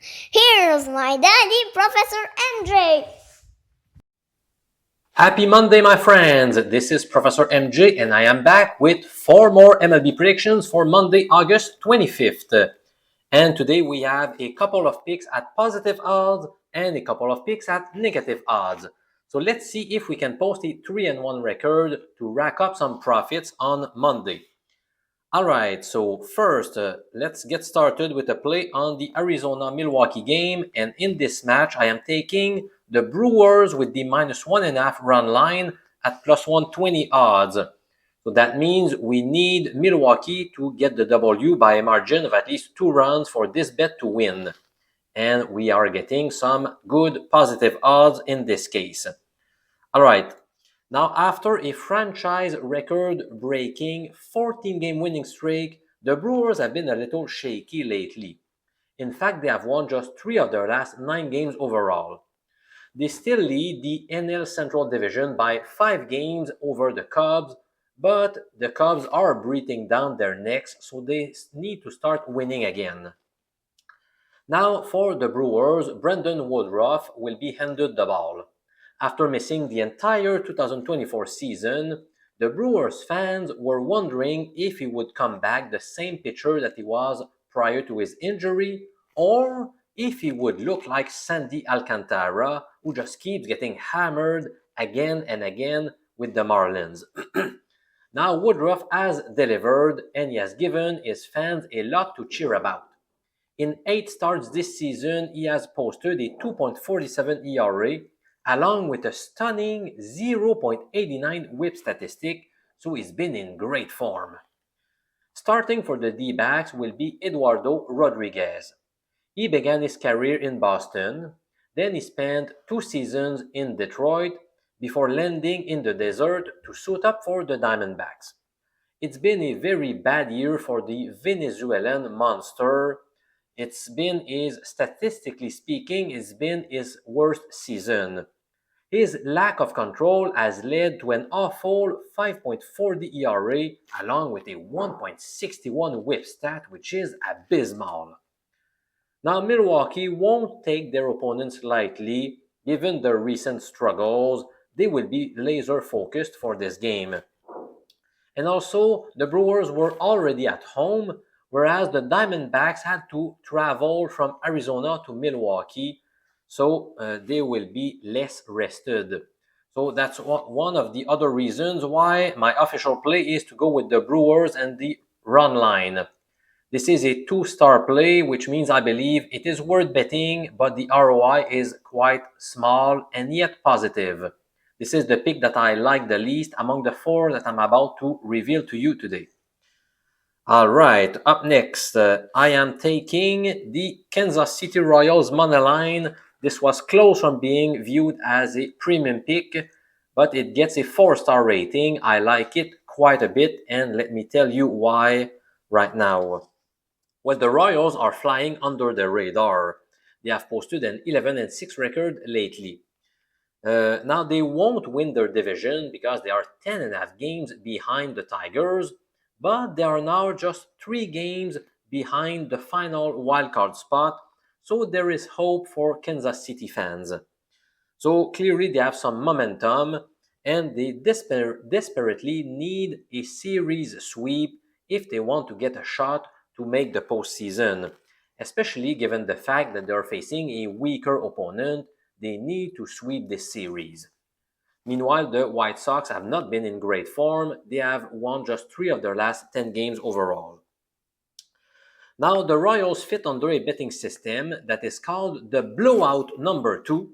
Here's my daddy, Professor MJ. Happy Monday, my friends! This is Professor MJ, and I am back with 4 more MLB predictions for Monday, August 25th. And today we have a couple of picks at positive odds and a couple of picks at negative odds. So let's see if we can post a 3-1 record to rack up some profits on Monday. Alright, so first, let's get started with a play on the Arizona-Milwaukee game. And in this match, I am taking the Brewers with the -1.5 run line at plus 120 odds. So that means we need Milwaukee to get the W by a margin of at least 2 runs for this bet to win. And we are getting some good positive odds in this case. Alright, now, after a franchise record-breaking 14-game winning streak, the Brewers have been a little shaky lately. In fact, they have won just 3 of their last 9 games overall. They still lead the NL Central Division by 5 games over the Cubs, but the Cubs are breathing down their necks, so they need to start winning again. Now, for the Brewers, Brendan Woodruff will be handed the ball. After missing the entire 2024 season, the Brewers fans were wondering if he would come back the same pitcher that he was prior to his injury, or if he would look like Sandy Alcantara, who just keeps getting hammered again and again with the Marlins. Now Woodruff has delivered, and he has given his fans a lot to cheer about. In 8 starts this season, he has posted a 2.47 ERA, along with a stunning 0.89 whip statistic, so he's been in great form. Starting for the D-backs will be Eduardo Rodriguez. He began his career in Boston, then he spent 2 seasons in Detroit before landing in the desert to suit up for the Diamondbacks. It's been a very bad year for the Venezuelan monster. Statistically speaking, it's been his worst season. His lack of control has led to an awful 5.40 ERA along with a 1.61 whip stat, which is abysmal. Now, Milwaukee won't take their opponents lightly. Given their recent struggles, they will be laser focused for this game. And also, the Brewers were already at home, whereas the Diamondbacks had to travel from Arizona to Milwaukee, so they will be less rested. So that's one of the other reasons why my official play is to go with the Brewers and the run line. This is a 2-star play, which means I believe it is worth betting, but the ROI is quite small and yet positive. This is the pick that I like the least among the 4 that I'm about to reveal to you today. All right, up next, I am taking the Kansas City Royals money line. This was close from being viewed as a premium pick, but it gets a 4-star rating. I like it quite a bit, and let me tell you why right now. Well, the Royals are flying under the radar. They have posted an 11-6 record lately. Now, they won't win their division because they are 10.5 games behind the Tigers, but they are now just 3 games behind the final wildcard spot, so there is hope for Kansas City fans. So clearly, they have some momentum, and they desperately need a series sweep if they want to get a shot to make the postseason, especially given the fact that they're facing a weaker opponent. They need to sweep this series. Meanwhile, the White Sox have not been in great form. They have won just 3 of their last 10 games overall. Now, the Royals fit under a betting system that is called the Blowout Number 2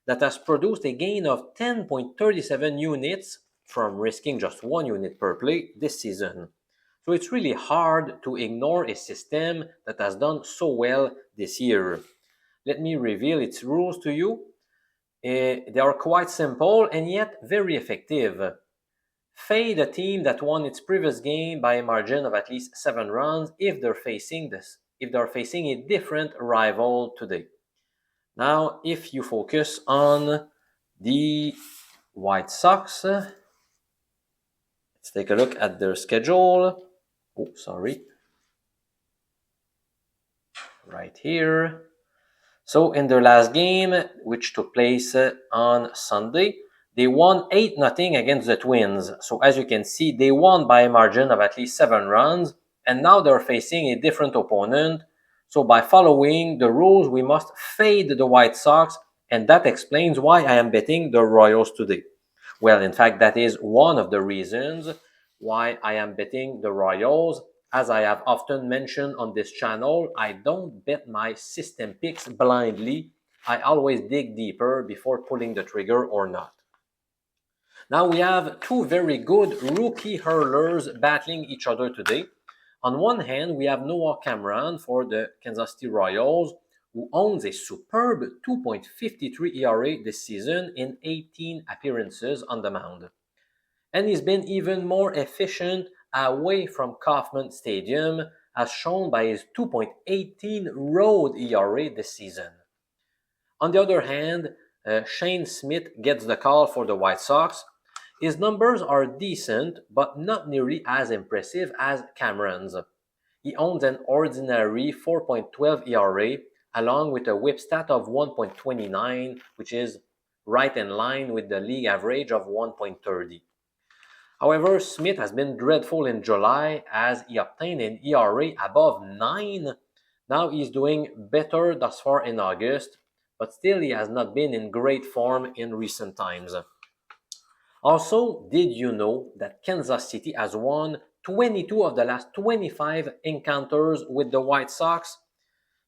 that has produced a gain of 10.37 units from risking just 1 unit per play this season. So it's really hard to ignore a system that has done so well this year. Let me reveal its rules to you. They are quite simple and yet very effective. Fade a team that won its previous game by a margin of at least 7 runs if they're facing a different rival today. Now, if you focus on the White Sox, let's take a look at their schedule. Oh, sorry. Right here. So in their last game, which took place on Sunday, they won 8-0 against the Twins. So as you can see, they won by a margin of at least 7 runs, and now they're facing a different opponent. So by following the rules, we must fade the White Sox, and that explains why I am betting the Royals today. Well, in fact, that is one of the reasons why I am betting the Royals. As I have often mentioned on this channel, I don't bet my system picks blindly. I always dig deeper before pulling the trigger or not. Now we have two very good rookie hurlers battling each other today. On one hand, we have Noah Cameron for the Kansas City Royals, who owns a superb 2.53 ERA this season in 18 appearances on the mound. And he's been even more efficient away from Kauffman Stadium, as shown by his 2.18 road ERA this season. On the other hand, Shane Smith gets the call for the White Sox. His numbers are decent, but not nearly as impressive as Cameron's. He owns an ordinary 4.12 ERA, along with a whip stat of 1.29, which is right in line with the league average of 1.30. However, Smith has been dreadful in July as he obtained an ERA above 9. Now he's doing better thus far in August, but still he has not been in great form in recent times. Also, did you know that Kansas City has won 22 of the last 25 encounters with the White Sox?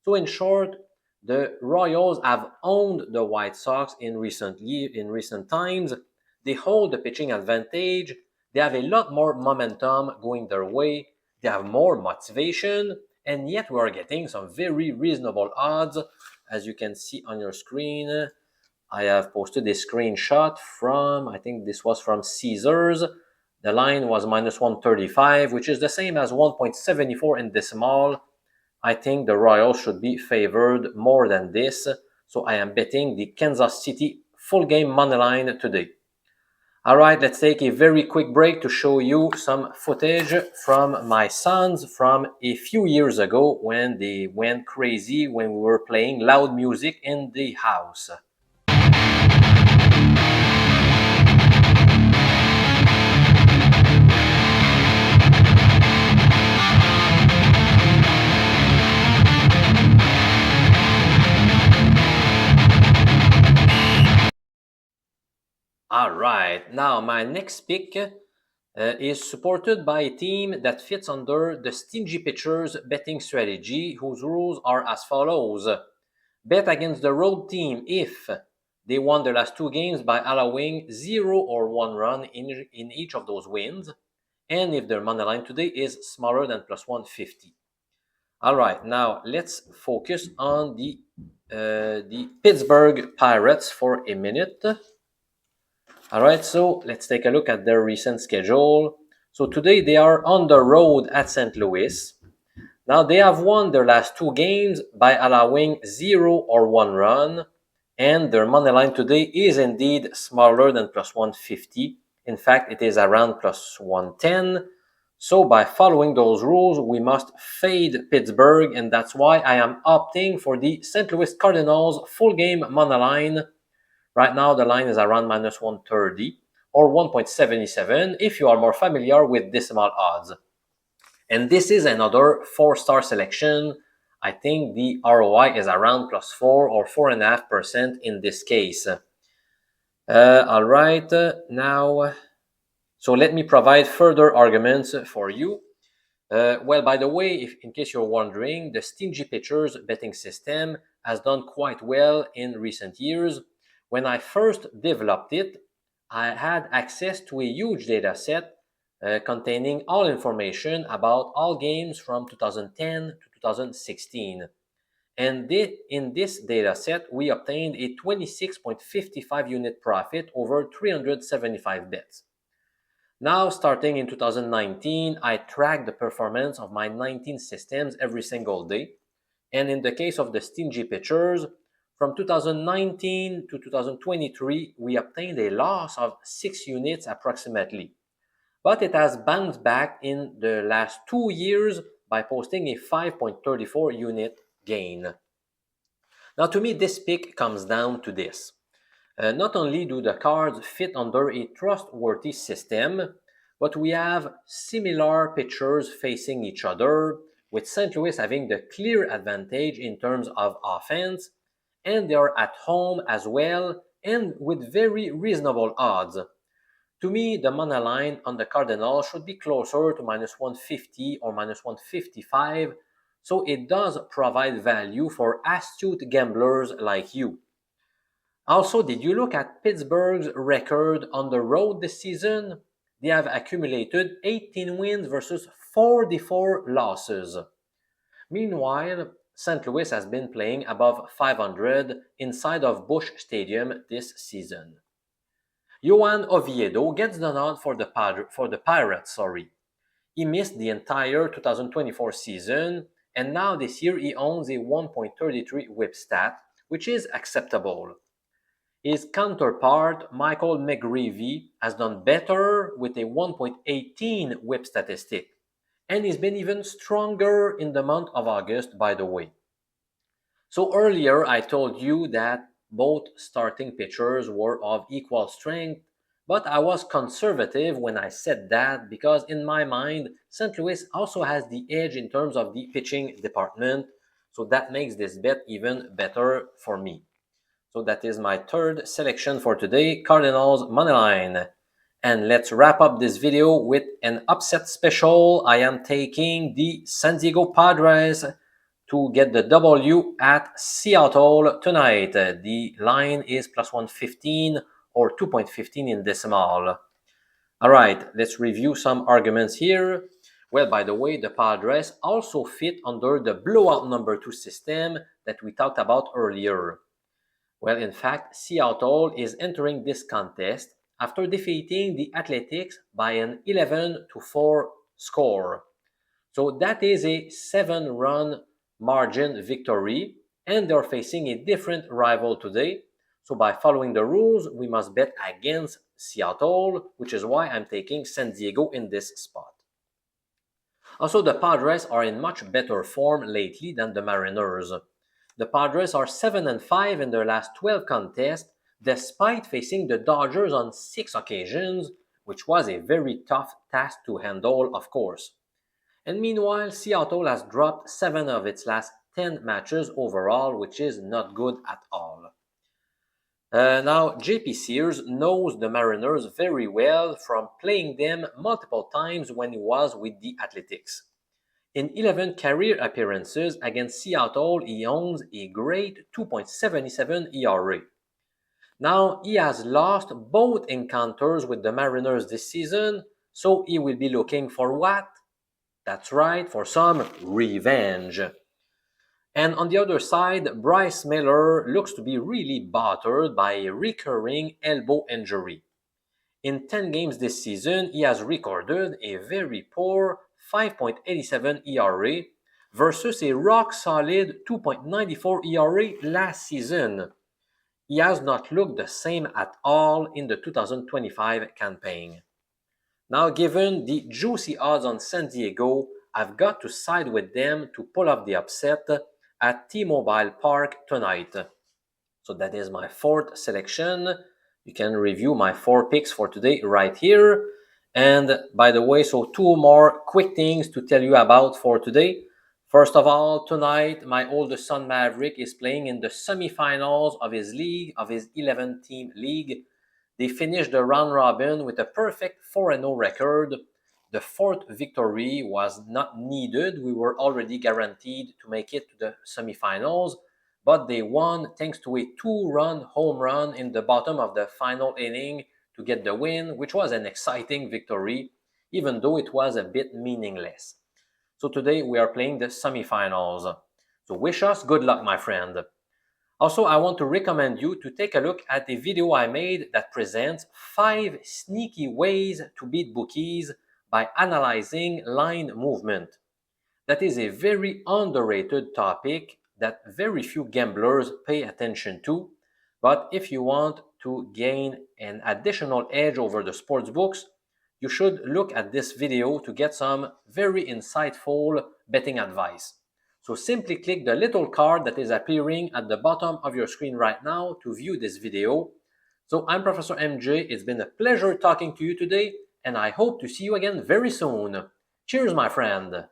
So in short, the Royals have owned the White Sox in recent times. They hold the pitching advantage. They have a lot more momentum going their way. They have more motivation, and yet we are getting some very reasonable odds. As you can see on your screen, I have posted a screenshot from, I think this was from Sears. The line was minus 135, which is the same as 1.74 in decimal. I think the Royals should be favored more than this, so I am betting the Kansas City full game money line today. All right, let's take a very quick break to show you some footage from my sons from a few years ago when they went crazy when we were playing loud music in the house. All right, now my next pick is supported by a team that fits under the stingy pitchers betting strategy, whose rules are as follows. Bet against the road team if they won the last two games by allowing 0 or 1 run in each of those wins, and if their money line today is smaller than plus 150. All right, now let's focus on the Pittsburgh Pirates for a minute. All right, so let's take a look at their recent schedule. So today they are on the road at St. Louis. Now they have won their last two games by allowing 0 or 1 run, and their money line today is indeed smaller than plus 150. In fact, it is around plus 110. So by following those rules, we must fade Pittsburgh, and that's why I am opting for the St. Louis Cardinals full game money line. Right now, the line is around minus 130 or 1.77 if you are more familiar with decimal odds. And this is another 4-star selection. I think the ROI is around plus 4 or 4.5% in this case. All right, now, so let me provide further arguments for you. Well, by the way, in case you're wondering, the stingy pitchers betting system has done quite well in recent years. When I first developed it, I had access to a huge data set containing all information about all games from 2010 to 2016. And in this data set, we obtained a 26.55 unit profit over 375 bets. Now, starting in 2019, I track the performance of my 19 systems every single day. And in the case of the stingy pitchers, from 2019 to 2023, we obtained a loss of 6 units approximately. But it has bounced back in the last 2 years by posting a 5.34 unit gain. Now, to me, this pick comes down to this. Not only do the cards fit under a trustworthy system, but we have similar pitchers facing each other, with St. Louis having the clear advantage in terms of offense, and they are at home as well, and with very reasonable odds. To me, the money line on the Cardinals should be closer to minus 150 or minus 155, so it does provide value for astute gamblers like you. Also, did you look at Pittsburgh's record on the road this season? They have accumulated 18 wins versus 44 losses. Meanwhile, St. Louis has been playing above 500 inside of Busch Stadium this season. Johan Oviedo gets the nod for the Pirates. He missed the entire 2024 season, and now this year he owns a 1.33 whip stat, which is acceptable. His counterpart, Michael McGreevy, has done better with a 1.18 whip statistic, and he's been even stronger in the month of August, by the way. So earlier I told you that both starting pitchers were of equal strength, but I was conservative when I said that because in my mind, St. Louis also has the edge in terms of the pitching department, so that makes this bet even better for me. So that is my third selection for today, Cardinals moneyline. And let's wrap up this video with an upset special. I am taking the San Diego Padres to get the W at Seattle tonight. The line is plus 115 or 2.15 in decimal. All right, let's review some arguments here. Well, by the way, the Padres also fit under the blowout number 2 system that we talked about earlier. Well, in fact, Seattle is entering this contest after defeating the Athletics by an 11-4 score. So that is a 7-run margin victory, and they're facing a different rival today. So by following the rules, we must bet against Seattle, which is why I'm taking San Diego in this spot. Also, the Padres are in much better form lately than the Mariners. The Padres are 7-5 in their last 12 contests, despite facing the Dodgers on 6 occasions, which was a very tough task to handle, of course. And meanwhile, Seattle has dropped 7 of its last 10 matches overall, which is not good at all. Now, JP Sears knows the Mariners very well from playing them multiple times when he was with the Athletics. In 11 career appearances against Seattle, he owns a great 2.77 ERA. Now, he has lost both encounters with the Mariners this season, so he will be looking for what? That's right, for some revenge. And on the other side, Bryce Miller looks to be really battered by a recurring elbow injury. In 10 games this season, he has recorded a very poor 5.87 ERA versus a rock-solid 2.94 ERA last season. He has not looked the same at all in the 2025 campaign. Now, given the juicy odds on San Diego, I've got to side with them to pull off the upset at T-Mobile Park tonight. So that is my fourth selection. You can review my 4 picks for today right here. And by the way, so 2 more quick things to tell you about for today. First of all, tonight, my oldest son Maverick is playing in the semifinals of his league, of his 11-team league. They finished the round robin with a perfect 4-0 record. The 4th victory was not needed. We were already guaranteed to make it to the semifinals, but they won thanks to a 2-run home run in the bottom of the final inning to get the win, which was an exciting victory, even though it was a bit meaningless. So today we are playing the semifinals. So wish us good luck, my friend. Also, I want to recommend you to take a look at a video I made that presents 5 sneaky ways to beat bookies by analyzing line movement. That is a very underrated topic that very few gamblers pay attention to, but if you want to gain an additional edge over the sports books, you should look at this video to get some very insightful betting advice. So simply click the little card that is appearing at the bottom of your screen right now to view this video. So I'm Professor MJ. It's been a pleasure talking to you today, and I hope to see you again very soon. Cheers, my friend.